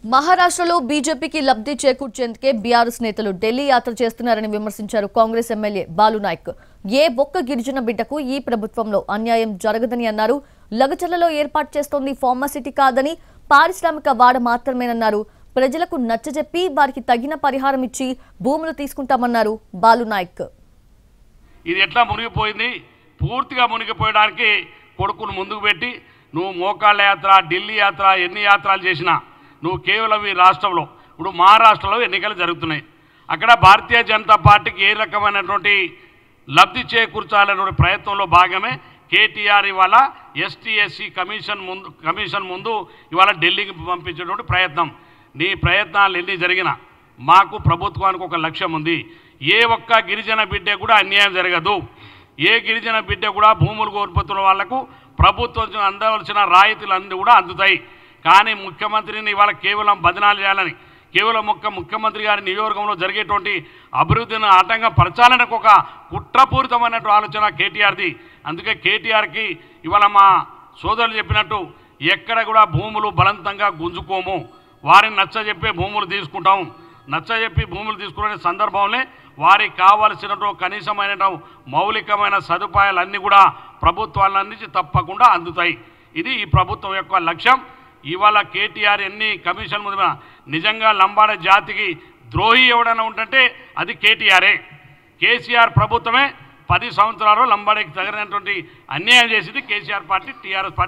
మహారాష్ట్రలో బీజేపీకి లబ్ధి చేకూర్చేందుకే బీఆర్ఎస్ నేతలు ఢిల్లీ యాత్ర చేస్తున్నారని విమర్శించారు కాంగ్రెస్ ఎమ్మెల్యే బాలు నాయక్. ఏ ఒక్క గిరిజన బిడ్డకు ఈ ప్రభుత్వంలో అన్యాయం జరగదని అన్నారు. లగచర్లలో ఏర్పాటు చేస్తోంది ఫార్మాసిటీ కాదని, పారిశ్రామిక వాడ మాత్రమేనన్నారు. ప్రజలకు నచ్చజెప్పి వారికి తగిన పరిహారం ఇచ్చి భూములు తీసుకుంటామన్నారు బాలు నాయక్. ఇది ఎట్లా మునిగిపోయింది, పూర్తిగా మునిగిపోయడానికి కొడుకును ముందుకు పెట్టి నువ్వు మోకాళ్ళ యాత్ర, ఢిల్లీ యాత్ర, ఎన్ని యాత్రలు చేసినా నువ్వు కేవలం ఈ రాష్ట్రంలో ఇప్పుడు మహారాష్ట్రలో ఎన్నికలు జరుగుతున్నాయి. అక్కడ భారతీయ జనతా పార్టీకి ఏ రకమైనటువంటి లబ్ధి చేకూర్చాలనే ప్రయత్నంలో భాగమే కేటీఆర్ ఇవాళ ఎస్టీ ఎస్సీ కమిషన్ ముందు ఇవాళ ఢిల్లీకి పంపించేటువంటి ప్రయత్నం. నీ ప్రయత్నాలు ఎన్ని జరిగినా మాకు ప్రభుత్వానికి ఒక లక్ష్యం ఉంది. ఏ ఒక్క గిరిజన బిడ్డ కూడా అన్యాయం జరగదు. ఏ గిరిజన బిడ్డ కూడా భూములు కోల్పోతున్న వాళ్లకు ప్రభుత్వం అందవలసిన రాయితీలు అన్నీ కూడా అందుతాయి. కానీ ముఖ్యమంత్రిని ఇవాళ కేవలం బదనాలు చేయాలని, కేవలం ముఖ్యమంత్రి గారి నియోజకవర్గంలో జరిగేటువంటి అభివృద్ధిని ఆటంకం పరచాలని ఒక కుట్రపూరితమైనటువంటి ఆలోచన కేటీఆర్ది. అందుకే కేటీఆర్కి ఇవాళ మా సోదరులు చెప్పినట్టు ఎక్కడ కూడా భూములు బలవంతంగా గుంజుకోము, వారిని నచ్చజెప్పే భూములు తీసుకుంటాము. నచ్చజెప్పి భూములు తీసుకునే సందర్భంలో వారికి కావాల్సినటువంటి కనీసమైన మౌలికమైన సదుపాయాలన్నీ కూడా ప్రభుత్వాలన్నీ తప్పకుండా అందుతాయి. ఇది ఈ ప్రభుత్వం యొక్క లక్ష్యం. ఇవాళ కేటీఆర్ ఎన్ని కమిషన్ ముందు నిజంగా లంబాడ జాతికి ద్రోహి ఎవడైనా ఉంటుంటే అది కేటీఆరే. కేసీఆర్ ప్రభుత్వమే 10 సంవత్సరాలు లంబాడకి తగినటువంటి అన్యాయం చేసింది కేసీఆర్ పార్టీ, టీఆర్ఎస్ పార్టీ.